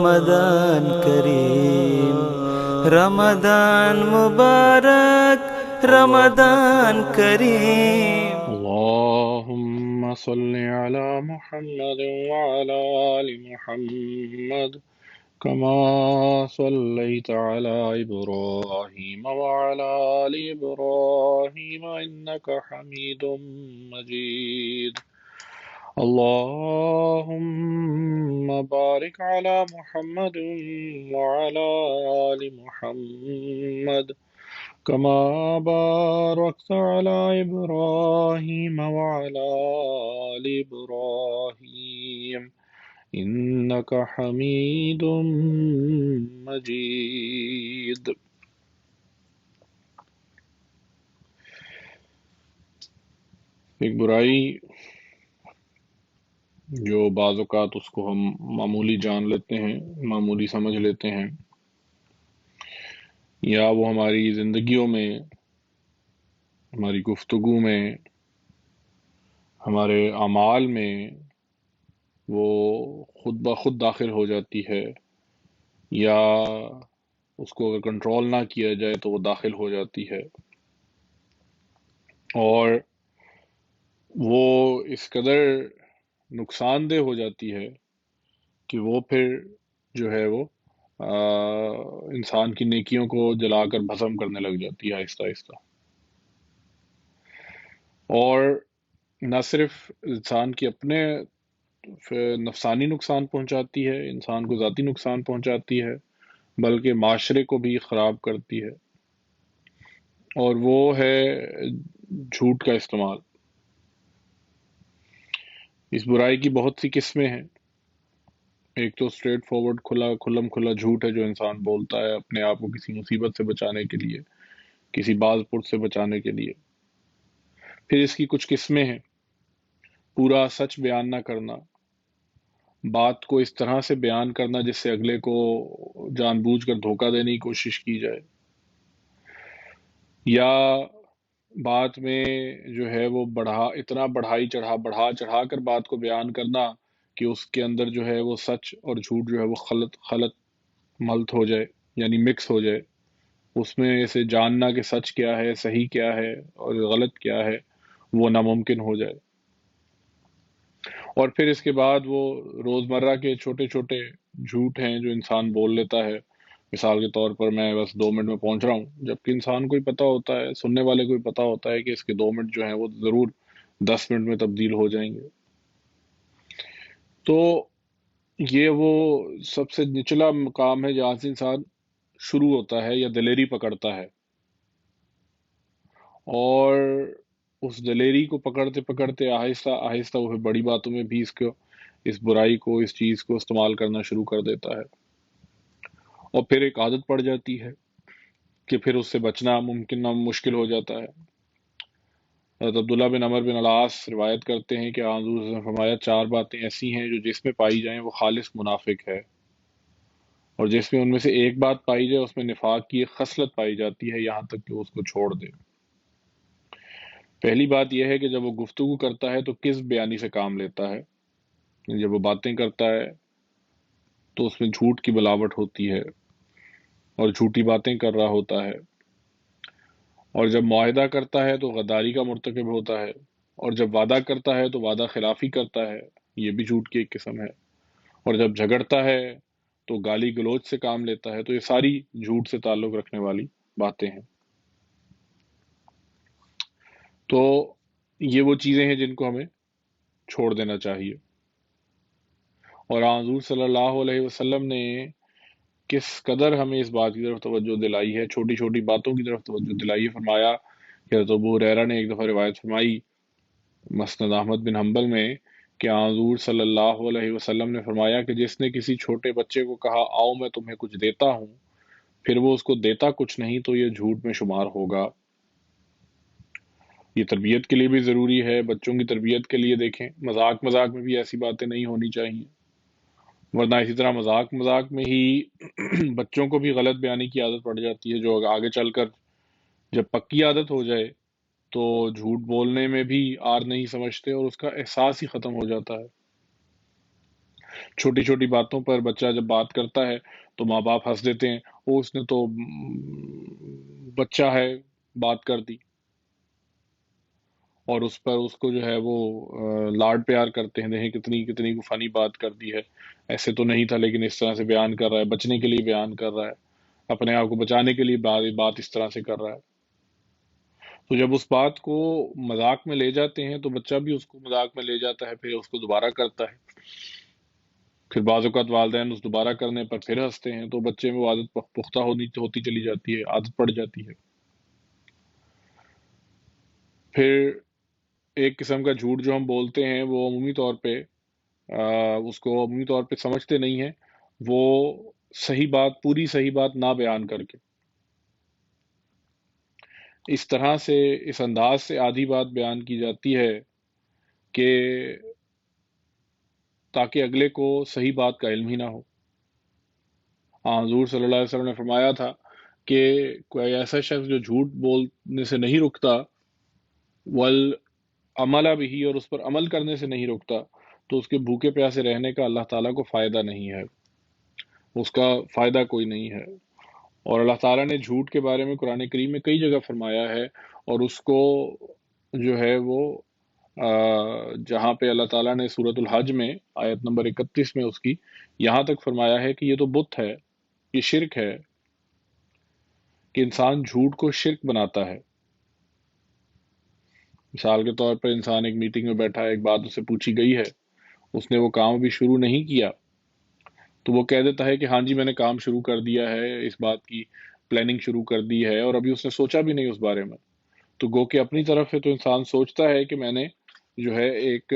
رمضان کریم، رمضان مبارک، رمضان کریم۔ اللهم صل على محمد وعلى آل محمد كما صليت على إبراهيم وعلى آل إبراهيم إنك حميد مجيد. اللهم بارك على محمد وعلى آل محمد كما باركت على إبراهيم وعلى آل إبراهيم إنك حميد مجيد. ایک برائی جو بعض اوقات اس کو ہم معمولی جان لیتے ہیں، معمولی سمجھ لیتے ہیں، یا وہ ہماری زندگیوں میں، ہماری گفتگو میں، ہمارے اعمال میں وہ خود بخود داخل ہو جاتی ہے، یا اس کو اگر کنٹرول نہ کیا جائے تو وہ داخل ہو جاتی ہے، اور وہ اس قدر نقصان دہ ہو جاتی ہے کہ وہ پھر جو ہے وہ انسان کی نیکیوں کو جلا کر بھسم کرنے لگ جاتی ہے آہستہ آہستہ، اور نہ صرف انسان کی اپنے نفسانی نقصان پہنچاتی ہے، انسان کو ذاتی نقصان پہنچاتی ہے، بلکہ معاشرے کو بھی خراب کرتی ہے، اور وہ ہے جھوٹ کا استعمال۔ اس برائی کی بہت سی قسمیں ہیں۔ ایک تو اسٹریٹ فارورڈ کھلم کھلا جھوٹ ہے جو انسان بولتا ہے اپنے آپ کو کسی مصیبت سے بچانے کے لیے، کسی باز پرس سے بچانے کے لیے۔ پھر اس کی کچھ قسمیں ہیں: پورا سچ بیان نہ کرنا، بات کو اس طرح سے بیان کرنا جس سے اگلے کو جان بوجھ کر دھوکہ دینے کی کوشش کی جائے، یا بات میں جو ہے وہ اتنا بڑھا چڑھا کر بات کو بیان کرنا کہ اس کے اندر جو ہے وہ سچ اور جھوٹ جو ہے وہ خلط ملت ہو جائے، یعنی مکس ہو جائے، اس میں اسے جاننا کہ سچ کیا ہے، صحیح کیا ہے اور غلط کیا ہے وہ ناممکن ہو جائے۔ اور پھر اس کے بعد وہ روزمرہ کے چھوٹے چھوٹے جھوٹ ہیں جو انسان بول لیتا ہے، مثال کے طور پر میں بس 2 منٹ میں پہنچ رہا ہوں، جبکہ انسان کو ہی پتہ ہوتا ہے، سننے والے کو ہی پتہ ہوتا ہے کہ اس کے 2 منٹ جو ہیں وہ ضرور 10 منٹ میں تبدیل ہو جائیں گے۔ تو یہ وہ سب سے نچلا مقام ہے جہاں سے انسان شروع ہوتا ہے یا دلیری پکڑتا ہے، اور اس دلیری کو پکڑتے پکڑتے آہستہ آہستہ وہ بڑی باتوں میں بھی اس برائی کو، اس چیز کو استعمال کرنا شروع کر دیتا ہے، اور پھر ایک عادت پڑ جاتی ہے کہ پھر اس سے بچنا مشکل ہو جاتا ہے۔ حضرت عبداللہ بن عمر بن العاص روایت کرتے ہیں کہ آن حضور صلی اللہ علیہ وسلم نے فرمایا 4 باتیں ایسی ہیں جو جس میں پائی جائیں وہ خالص منافق ہے، اور جس میں ان میں سے ایک بات پائی جائے اس میں نفاق کی ایک خصلت پائی جاتی ہے یہاں تک کہ وہ اس کو چھوڑ دے۔ پہلی بات یہ ہے کہ جب وہ گفتگو کرتا ہے تو کس بیانی سے کام لیتا ہے، جب وہ باتیں کرتا ہے تو اس میں جھوٹ کی ملاوٹ ہوتی ہے اور جھوٹی باتیں کر رہا ہوتا ہے، اور جب معاہدہ کرتا ہے تو غداری کا مرتکب ہوتا ہے، اور جب وعدہ کرتا ہے تو وعدہ خلافی کرتا ہے، یہ بھی جھوٹ کی ایک قسم ہے، اور جب جھگڑتا ہے تو گالی گلوچ سے کام لیتا ہے۔ تو یہ ساری جھوٹ سے تعلق رکھنے والی باتیں ہیں۔ تو یہ وہ چیزیں ہیں جن کو ہمیں چھوڑ دینا چاہیے، اور حضور صلی اللہ علیہ وسلم نے کس قدر ہمیں اس بات کی طرف توجہ دلائی ہے، چھوٹی چھوٹی باتوں کی طرف توجہ دلائی ہے۔ فرمایا کہ حضرت ابو ہریرہ نے ایک دفعہ روایت فرمائی مسند احمد بن حنبل میں کہ حضور صلی اللہ علیہ وسلم نے فرمایا کہ جس نے کسی چھوٹے بچے کو کہا آؤ میں تمہیں کچھ دیتا ہوں، پھر وہ اس کو دیتا کچھ نہیں تو یہ جھوٹ میں شمار ہوگا۔ یہ تربیت کے لیے بھی ضروری ہے، بچوں کی تربیت کے لیے دیکھیں مذاق میں بھی ایسی باتیں نہیں ہونی چاہیے، ورنہ اسی طرح مذاق میں ہی بچوں کو بھی غلط بیانی کی عادت پڑ جاتی ہے، جو آگے چل کر جب پکی عادت ہو جائے تو جھوٹ بولنے میں بھی آر نہیں سمجھتے اور اس کا احساس ہی ختم ہو جاتا ہے۔ چھوٹی چھوٹی باتوں پر بچہ جب بات کرتا ہے تو ماں باپ ہنس دیتے ہیں، وہ اس نے تو بچہ ہے بات کر دی، اور اس پر اس کو جو ہے وہ لاڈ پیار کرتے ہیں، دیکھیں کتنی کتنی فنی بات کر دی ہے، ایسے تو نہیں تھا لیکن اس طرح سے بیان کر رہا ہے، بچنے کے لیے بیان کر رہا ہے، اپنے آپ کو بچانے کے لیے بات اس طرح سے کر رہا ہے۔ تو جب اس بات کو مذاق میں لے جاتے ہیں تو بچہ بھی اس کو مذاق میں لے جاتا ہے، پھر اس کو دوبارہ کرتا ہے، پھر بعض اوقات والدین اس دوبارہ کرنے پر پھر ہنستے ہیں، تو بچے میں وہ عادت پختہ ہوتی چلی جاتی ہے، عادت پڑ جاتی ہے۔ پھر ایک قسم کا جھوٹ جو ہم بولتے ہیں وہ عمومی طور پہ اس کو عمومی طور پہ سمجھتے نہیں ہیں، وہ صحیح بات، پوری صحیح بات نہ بیان کر کے اس طرح سے، اس انداز سے آدھی بات بیان کی جاتی ہے کہ تاکہ اگلے کو صحیح بات کا علم ہی نہ ہو۔ حضور صلی اللہ علیہ وسلم نے فرمایا تھا کہ کوئی ایسا شخص جو جھوٹ بولنے سے نہیں رکتا، والعمل بھی، اور اس پر عمل کرنے سے نہیں رکتا، تو اس کے بھوکے پیاسے رہنے کا اللہ تعالیٰ کو فائدہ نہیں ہے، اس کا فائدہ کوئی نہیں ہے۔ اور اللہ تعالیٰ نے جھوٹ کے بارے میں قرآن کریم میں کئی جگہ فرمایا ہے، اور اس کو جو ہے وہ جہاں پہ اللہ تعالیٰ نے سورۃ الحج میں آیت نمبر 31 میں اس کی یہاں تک فرمایا ہے کہ یہ تو بت ہے، یہ شرک ہے، کہ انسان جھوٹ کو شرک بناتا ہے۔ مثال کے طور پر انسان ایک میٹنگ میں بیٹھا ہے، ایک بات اس سے پوچھی گئی ہے، اس نے وہ کام ابھی شروع نہیں کیا، تو وہ کہہ دیتا ہے کہ ہاں جی میں نے کام شروع کر دیا ہے، اس بات کی پلاننگ شروع کر دی ہے، اور ابھی اس نے سوچا بھی نہیں اس بارے میں۔ تو گو کہ اپنی طرف سے تو انسان سوچتا ہے کہ میں نے جو ہے ایک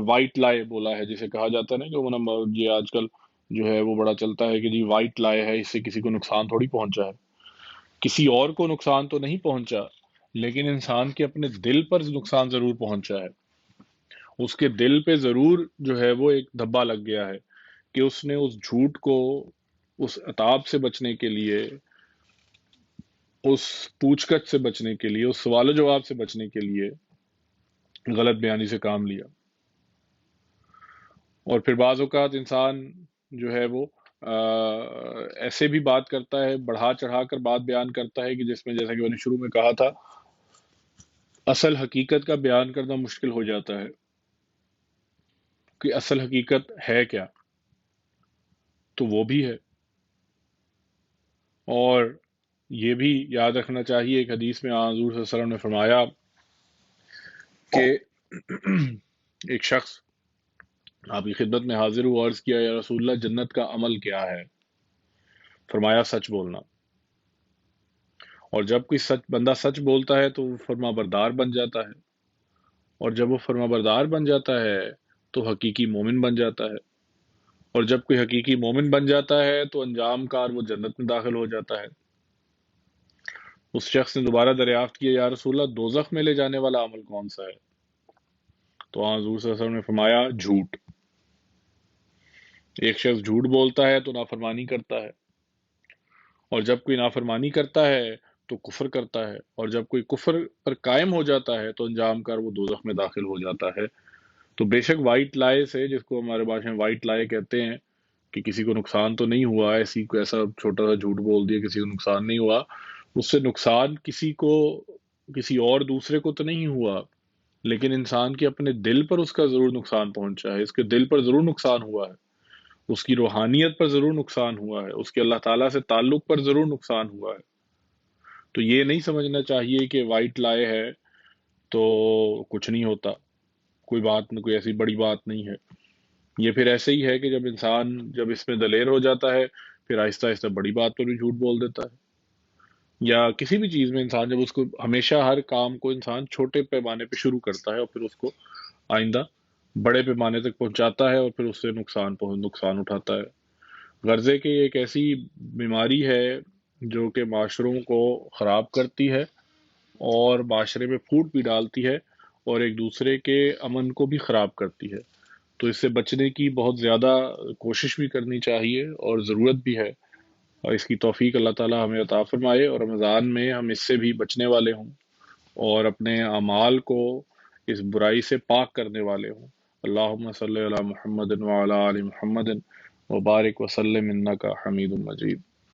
وائٹ لائے بولا ہے، جسے کہا جاتا ہے نا کہ یہ آج کل جو ہے وہ بڑا چلتا ہے کہ جی وائٹ لائے ہے، اس سے کسی کو نقصان تھوڑی پہنچا ہے، کسی اور کو نقصان تو نہیں پہنچا، لیکن انسان کے اپنے دل پر نقصان ضرور پہنچا ہے، اس کے دل پہ ضرور جو ہے وہ ایک دھبا لگ گیا ہے، کہ اس نے اس جھوٹ کو، اس عتاب سے بچنے کے لیے، اس پوچھ گچھ سے بچنے کے لیے، اس سوال و جواب سے بچنے کے لیے غلط بیانی سے کام لیا۔ اور پھر بعض اوقات انسان جو ہے وہ ایسے بھی بات کرتا ہے، بڑھا چڑھا کر بات بیان کرتا ہے کہ جس میں، جیسا کہ میں نے شروع میں کہا تھا، اصل حقیقت کا بیان کرنا مشکل ہو جاتا ہے کہ اصل حقیقت ہے کیا، تو وہ بھی ہے۔ اور یہ بھی یاد رکھنا چاہیے، ایک حدیث میں حضور صلی اللہ علیہ وسلم نے فرمایا کہ ایک شخص آپ کی خدمت میں حاضر ہوا، عرض کیا یا رسول اللہ جنت کا عمل کیا ہے؟ فرمایا سچ بولنا۔ اور جب کوئی بندہ سچ بولتا ہے تو وہ فرما بردار بن جاتا ہے، اور جب وہ فرما بردار بن جاتا ہے تو حقیقی مومن بن جاتا ہے، اور جب کوئی حقیقی مومن بن جاتا ہے تو انجام کار وہ جنت میں داخل ہو جاتا ہے۔ اس شخص نے دوبارہ دریافت کیا یا رسول اللہ دوزخ میں لے جانے والا عمل کون سا ہے؟ تو حضور صلی اللہ علیہ وسلم نے فرمایا جھوٹ۔ ایک شخص جھوٹ بولتا ہے تو نافرمانی کرتا ہے، اور جب کوئی نافرمانی کرتا ہے تو کفر کرتا ہے، اور جب کوئی کفر پر قائم ہو جاتا ہے تو انجام کار وہ دوزخ میں داخل ہو جاتا ہے۔ تو بے شک وائٹ لائے سے، جس کو ہمارے بھاشا میں وائٹ لائے کہتے ہیں، کہ کسی کو نقصان تو نہیں ہوا، ایسی کو ایسا چھوٹا سا جھوٹ بول دیا کسی کو نقصان نہیں ہوا، اس سے نقصان کسی کو، کسی اور دوسرے کو تو نہیں ہوا، لیکن انسان کے اپنے دل پر اس کا ضرور نقصان پہنچا ہے، اس کے دل پر ضرور نقصان ہوا ہے، اس کی روحانیت پر ضرور نقصان ہوا ہے، اس کے اللہ تعالیٰ سے تعلق پر ضرور نقصان ہوا ہے۔ تو یہ نہیں سمجھنا چاہیے کہ وائٹ لائے ہے تو کچھ نہیں ہوتا، کوئی بات نہیں، کوئی ایسی بڑی بات نہیں ہے۔ یہ پھر ایسے ہی ہے کہ جب انسان جب اس میں دلیر ہو جاتا ہے، پھر آہستہ آہستہ بڑی بات پر بھی جھوٹ بول دیتا ہے، یا کسی بھی چیز میں انسان جب اس کو، ہمیشہ ہر کام کو انسان چھوٹے پیمانے پہ شروع کرتا ہے اور پھر اس کو آئندہ بڑے پیمانے تک پہنچاتا ہے، اور پھر اس سے نقصان اٹھاتا ہے۔ غرضے کہ یہ ایک ایسی بیماری ہے جو کہ معاشروں کو خراب کرتی ہے، اور معاشرے میں پھوٹ بھی ڈالتی ہے، اور ایک دوسرے کے امن کو بھی خراب کرتی ہے۔ تو اس سے بچنے کی بہت زیادہ کوشش بھی کرنی چاہیے، اور ضرورت بھی ہے، اور اس کی توفیق اللہ تعالی ہمیں عطا فرمائے، اور رمضان میں ہم اس سے بھی بچنے والے ہوں، اور اپنے اعمال کو اس برائی سے پاک کرنے والے ہوں۔ اللہم صلی علی محمد وعلی آل محمد وبارک وسلم انک حمید مجید۔